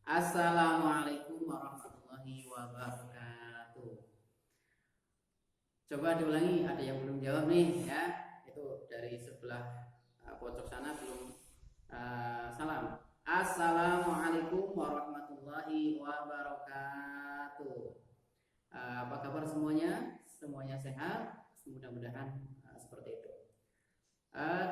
Assalamualaikum warahmatullahi wabarakatuh. Coba diulangi, ada yang belum jawab nih ya. Itu dari sebelah pojok sana belum salam. Assalamualaikum warahmatullahi wabarakatuh. Apa kabar semuanya? Semuanya sehat? Mudah-mudahan seperti itu.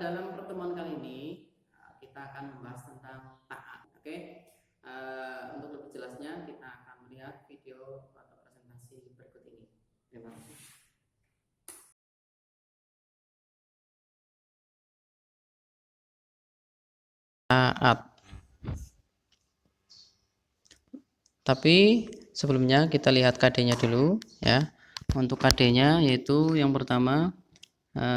Dalam pertemuan kali ini kita akan membahas tentang taat. Oke. Untuk lebih jelasnya kita akan melihat video atau presentasi berikut ini. Terima kasih. Taat. Tapi sebelumnya kita lihat KD-nya dulu ya. Untuk KD-nya yaitu yang pertama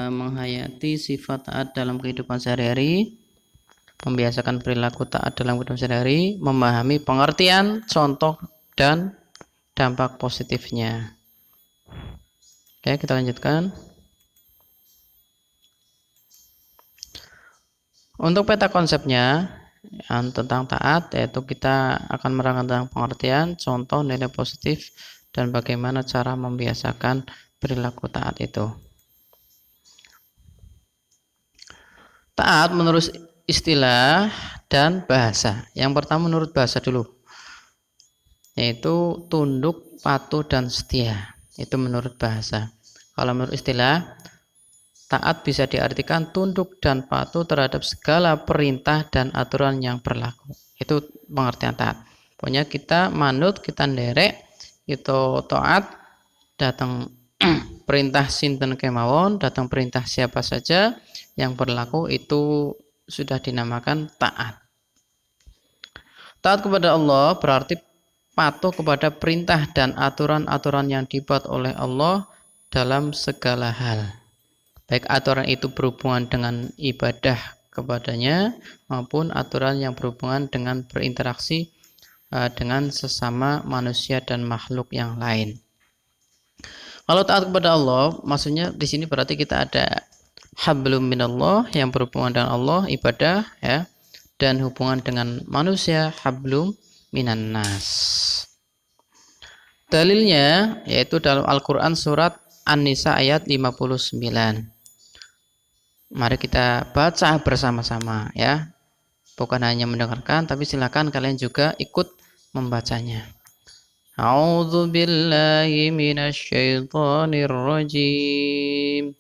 menghayati sifat taat dalam kehidupan sehari-hari, membiasakan perilaku taat dalam kehidupan sehari-hari, memahami pengertian, contoh dan dampak positifnya. Oke, kita lanjutkan. Untuk peta konsepnya tentang taat, yaitu kita akan menerangkan tentang pengertian, contoh, nilai positif, dan bagaimana cara membiasakan perilaku taat itu. Taat menurut istilah dan bahasa. Yang pertama menurut bahasa dulu, yaitu tunduk, patuh, dan setia. Itu menurut bahasa. Kalau menurut istilah, taat bisa diartikan tunduk dan patuh terhadap segala perintah dan aturan yang berlaku. Itu pengertian taat. Pokoknya kita manut, kita nderek, itu taat, datang perintah sinten kemawon, datang perintah siapa saja yang berlaku, itu sudah dinamakan taat. Taat kepada Allah berarti patuh kepada perintah dan aturan-aturan yang dibuat oleh Allah dalam segala hal. Baik aturan itu berhubungan dengan ibadah kepadanya maupun aturan yang berhubungan dengan berinteraksi dengan sesama manusia dan makhluk yang lain. Kalau taat kepada Allah, maksudnya di sini berarti kita ada hablum minallah yang berhubungan dengan Allah, ibadah ya, dan hubungan dengan manusia hablum minan nas. Dalilnya yaitu dalam Al-Qur'an surat An-Nisa ayat 59. Mari kita baca bersama-sama ya. Bukan hanya mendengarkan, tapi silakan kalian juga ikut membacanya. A'udzu billahi minasyaitonir rajim.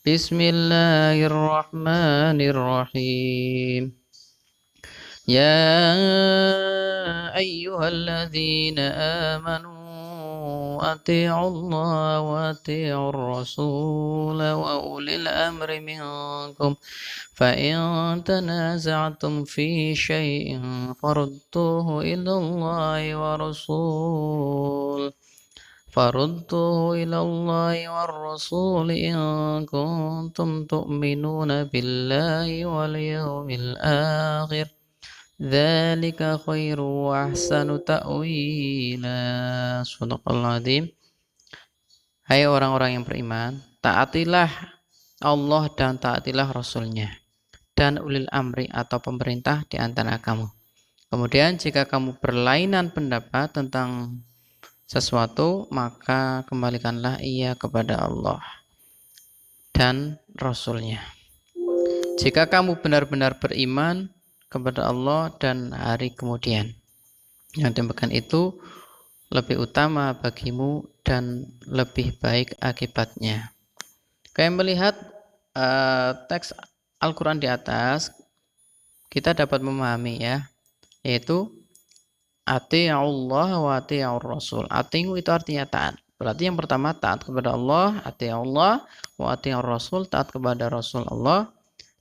Bismillahirrahmanirrahim. Ya ayyuhalladzina amanu أطيعوا الله وأطيعوا الرسول وأولي الأمر منكم فإن تنازعتم في شيء فردوه إلى الله والرسول إن كنتم تؤمنون بالله واليوم الآخر Dzalika khairu wa ahsanu ta'wila. Shadaqallahul adzim. Hai orang-orang yang beriman, taatilah Allah dan taatilah Rasulnya dan ulil amri atau pemerintah di antara kamu. Kemudian jika kamu berlainan pendapat tentang sesuatu, maka kembalikanlah ia kepada Allah dan Rasulnya. Jika kamu benar-benar beriman kepada Allah dan hari kemudian, yang demikian itu lebih utama bagimu dan lebih baik akibatnya. Kayak melihat teks Al-Quran di atas, kita dapat memahami ya, yaitu ati'ullah wa ati'ur rasul. Ati'u itu artinya taat. Berarti yang pertama taat kepada Allah, ati'ullah wa ati'ur rasul, taat kepada Rasul Allah.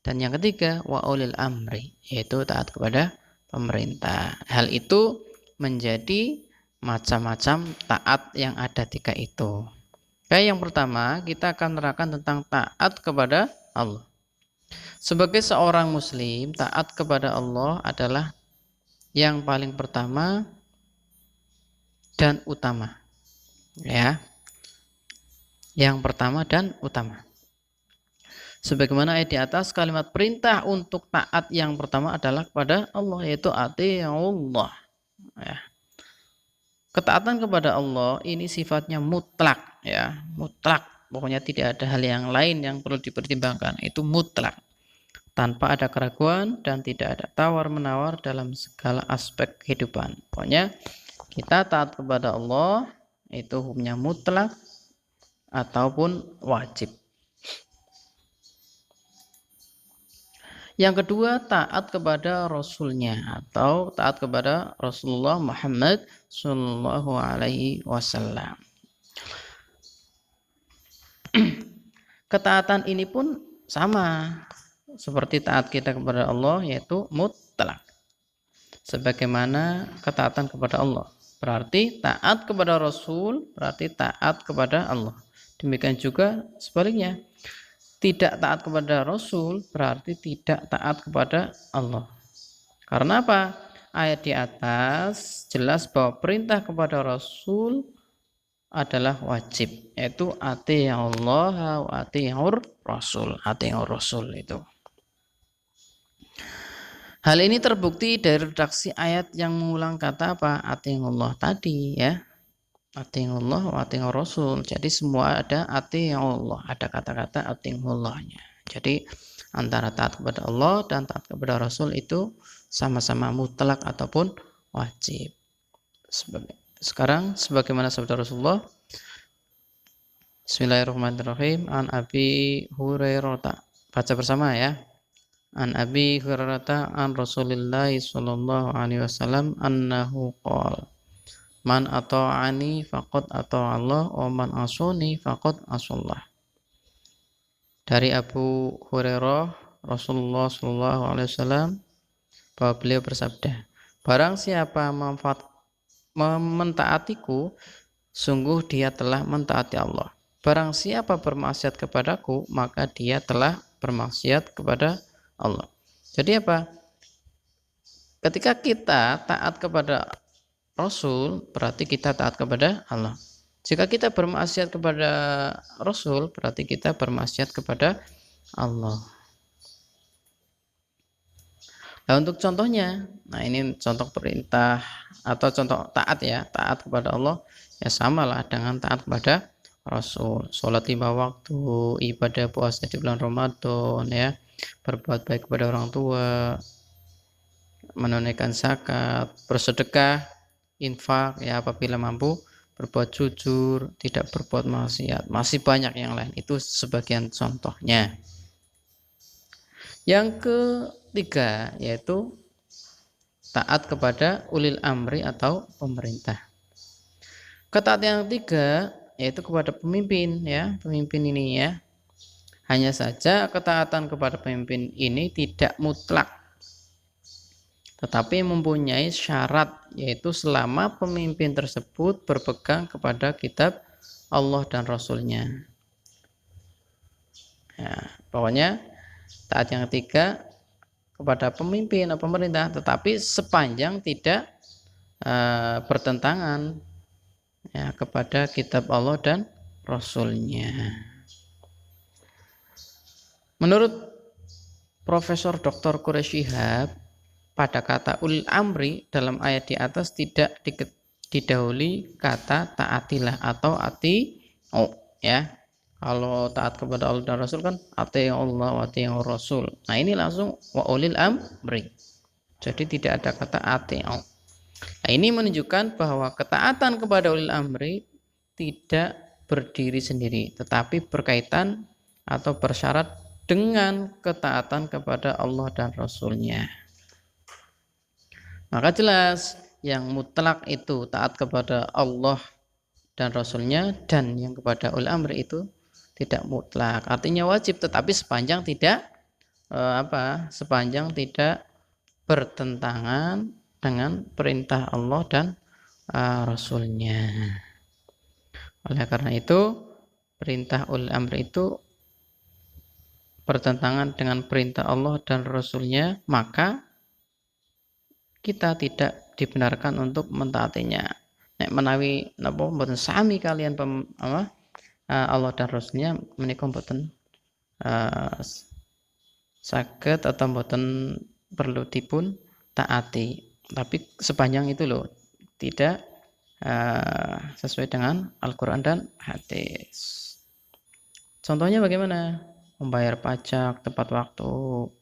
Dan yang ketiga, wa ulil amri, yaitu taat kepada pemerintah. Hal itu menjadi macam-macam taat yang ada tiga itu. Oke, yang pertama kita akan menerangkan tentang taat kepada Allah. Sebagai seorang muslim, taat kepada Allah adalah yang paling pertama dan utama. Ya. Yang pertama dan utama. Sebagaimana ayat di atas, kalimat perintah untuk taat yang pertama adalah kepada Allah, yaitu ati'ullah. Ya. Ketaatan kepada Allah ini sifatnya mutlak, ya, mutlak. Pokoknya tidak ada hal yang lain yang perlu dipertimbangkan. Itu mutlak, tanpa ada keraguan dan tidak ada tawar-menawar dalam segala aspek kehidupan. Pokoknya kita taat kepada Allah itu hukumnya mutlak ataupun wajib. Yang kedua, taat kepada Rasulnya atau taat kepada Rasulullah Muhammad Sallallahu Alaihi Wasallam. Ketaatan ini pun sama seperti taat kita kepada Allah, yaitu mutlak. Sebagaimana ketaatan kepada Allah berarti taat kepada Rasul, berarti taat kepada Allah. Demikian juga sebaliknya, tidak taat kepada Rasul berarti tidak taat kepada Allah. Karena apa? Ayat di atas jelas bahwa perintah kepada Rasul adalah wajib, yaitu ati'allah wa ati'ur Rasul. Ati'ur Rasul itu. Hal ini terbukti dari redaksi ayat yang mengulang kata apa? Ati'allah tadi, ya. Ati'allah wa ati'ur Rasul. Jadi semua ada ati'allah, ada kata-kata ati'allahnya. Jadi antara taat kepada Allah dan taat kepada Rasul itu sama-sama mutlak ataupun wajib. Sekarang sebagaimana sabda Rasulullah, Bismillahirrahmanirrahim. An Abi Hurairah, baca bersama ya. An Abi Hurairah an Rasulillah sallallahu alaihi wasallam annahu qala man ata'ani faqad ata'a Allah wa man asuni faqad asallah. Dari Abu Hurairah, Rasulullah sallallahu alaihi wasallam, bahwa beliau bersabda, barang siapa mentaatiku, sungguh dia telah mentaati Allah. Barang siapa bermaksiat kepadaku, maka dia telah bermaksiat kepada Allah. Jadi apa? Ketika kita taat kepada Rasul, berarti kita taat kepada Allah. Jika kita bermaksiat kepada Rasul, berarti kita bermaksiat kepada Allah. Nah, untuk contohnya, nah ini contoh perintah atau contoh taat ya, taat kepada Allah ya samalah dengan taat kepada Rasul. Sholat 5 waktu, ibadah puasa di bulan Ramadan ya, berbuat baik kepada orang tua, menunaikan zakat, bersedekah, infak ya apabila mampu, berbuat jujur, tidak berbuat maksiat. Masih banyak yang lain. Itu sebagian contohnya. Yang ketiga yaitu taat kepada ulil amri atau pemerintah. Ketaatan yang ketiga yaitu kepada pemimpin ya, pemimpin ini ya. Hanya saja ketaatan kepada pemimpin ini tidak mutlak, tetapi mempunyai syarat, yaitu selama pemimpin tersebut berpegang kepada kitab Allah dan Rasulnya. Ya, pokoknya taat yang ketiga kepada pemimpin atau pemerintah, tetapi sepanjang tidak bertentangan ya, kepada kitab Allah dan Rasulnya. Menurut Profesor Dr. Quraish Shihab, pada kata ulil amri dalam ayat di atas tidak didahului kata taatilah atau ya. Kalau taat kepada Allah dan Rasul kan Allah wa Rasul. Nah ini langsung wa ulil amri. Jadi tidak ada kata ati'u. Nah ini menunjukkan bahwa ketaatan kepada ulil amri tidak berdiri sendiri, tetapi berkaitan atau bersyarat dengan ketaatan kepada Allah dan Rasulnya. Maka jelas yang mutlak itu taat kepada Allah dan Rasulnya, dan yang kepada ulil amri itu tidak mutlak, artinya wajib, tetapi sepanjang tidak sepanjang tidak bertentangan dengan perintah Allah dan Rasulnya. Oleh karena itu perintah ulil amri itu bertentangan dengan perintah Allah dan Rasulnya, maka kita tidak dibenarkan untuk mentaatinya. Nek menawi napa mboten sami kalian Allah dan Rasulnya menika mboten saged atau mboten perlu dipun taati. Tapi sepanjang itu loh, tidak sesuai dengan Al-Quran dan hadis. Contohnya bagaimana? Membayar pajak tepat waktu,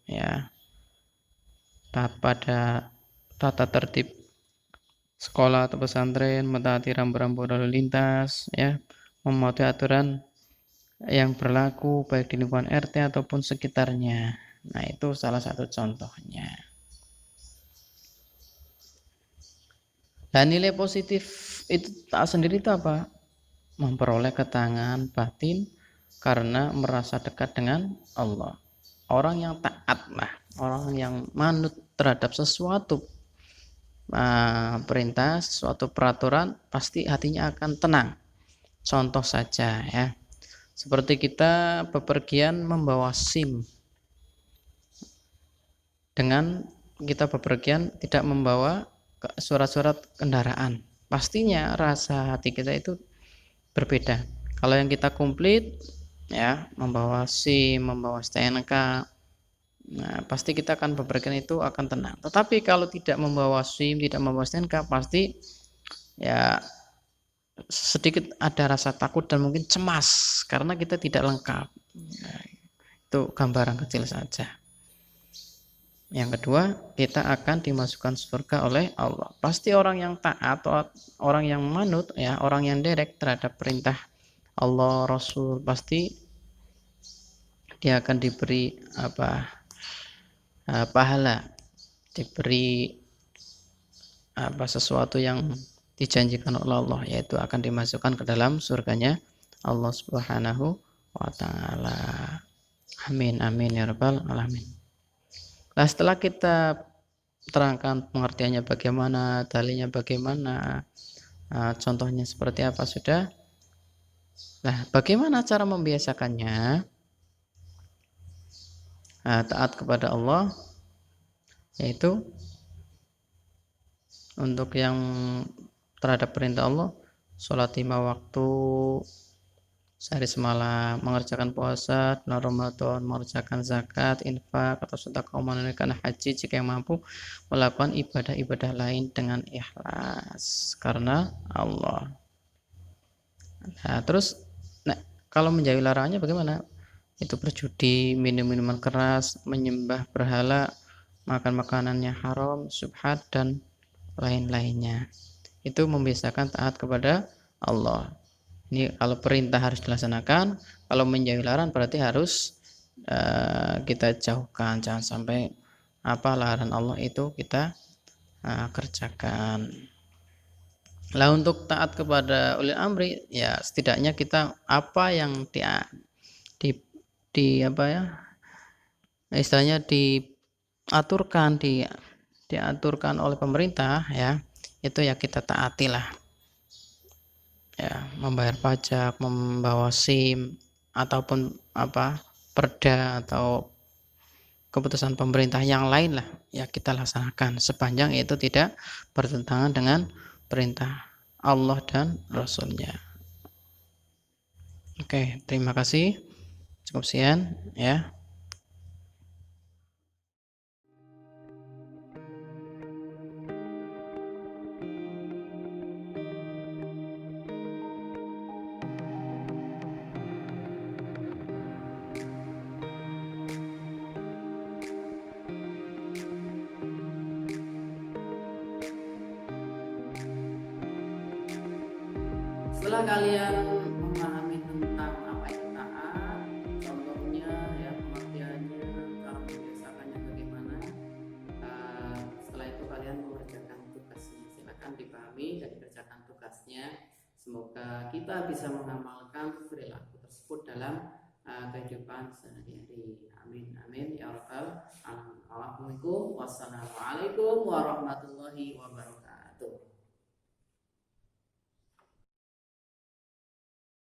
ya, taat pada tata tertib sekolah atau pesantren, mentaati rambu-rambu lalu lintas, ya, mematuhi aturan yang berlaku baik di lingkungan RT ataupun sekitarnya. Nah, itu salah satu contohnya. Dan nilai positif itu tak sendiri itu apa? Memperoleh ketenangan batin karena merasa dekat dengan Allah. Orang yang taat lah, orang yang manut terhadap sesuatu perintah, suatu peraturan, pasti hatinya akan tenang. Contoh saja ya, seperti kita bepergian membawa SIM. Dengan kita bepergian tidak membawa surat-surat kendaraan, pastinya rasa hati kita itu berbeda. Kalau yang kita komplit ya, membawa SIM, membawa STNK, nah pasti kita akan bepergian itu akan tenang. Tetapi kalau tidak membawa SIM, tidak membawa STNK, pasti ya sedikit ada rasa takut dan mungkin cemas karena kita tidak lengkap. Nah, itu gambaran kecil saja. Yang kedua, kita akan dimasukkan surga oleh Allah. Pasti orang yang taat atau orang yang manut, ya, orang yang direct terhadap perintah Allah, Rasul, pasti dia akan diberi pahala, diberi sesuatu yang dijanjikan oleh Allah, yaitu akan dimasukkan ke dalam surganya Allah Subhanahu wa taala. Amin amin ya rabbal alamin. Nah, setelah kita terangkan pengertiannya bagaimana, dalilnya bagaimana, contohnya seperti apa sudah. Nah, bagaimana cara membiasakannya? Taat kepada Allah, yaitu untuk yang terhadap perintah Allah, sholat 5 waktu sehari semalam, mengerjakan puasa bulan Ramadan, mengerjakan zakat, infak atau sedekah, menunaikan haji jika yang mampu, melakukan ibadah-ibadah lain dengan ikhlas karena Allah. Nah, terus kalau menjauhi larangannya bagaimana? Itu berjudi, minum minuman keras, menyembah berhala, makan makanannya haram, syubhat dan lain-lainnya. Itu membiasakan taat kepada Allah. Ini kalau perintah harus dilaksanakan, kalau menjauhi larangan berarti harus kita jauhkan, jangan sampai larangan Allah itu kita kerjakan. Lah untuk taat kepada ulil amri, ya setidaknya kita apa yang di istilahnya diaturkan oleh pemerintah, ya itu ya kita taati lah. Ya, membayar pajak, membawa SIM ataupun perda atau keputusan pemerintah yang lain lah, ya kita laksanakan sepanjang itu tidak bertentangan dengan perintah Allah dan Rasulnya. Oke, terima kasih. Cukup sekian ya. Setelah kalian memahami tentang apa itu taat, contohnya ya, pengertiannya, cara membiasakannya bagaimana, setelah itu kalian mengerjakan tugasnya. Silakan dipahami dan dikerjakan tugasnya. Semoga kita bisa mengamalkan perilaku tersebut dalam kehidupan sehari-hari. Amin amin ya rabbal alamin. Wassalamualaikum warahmatullahi wabarakatuh.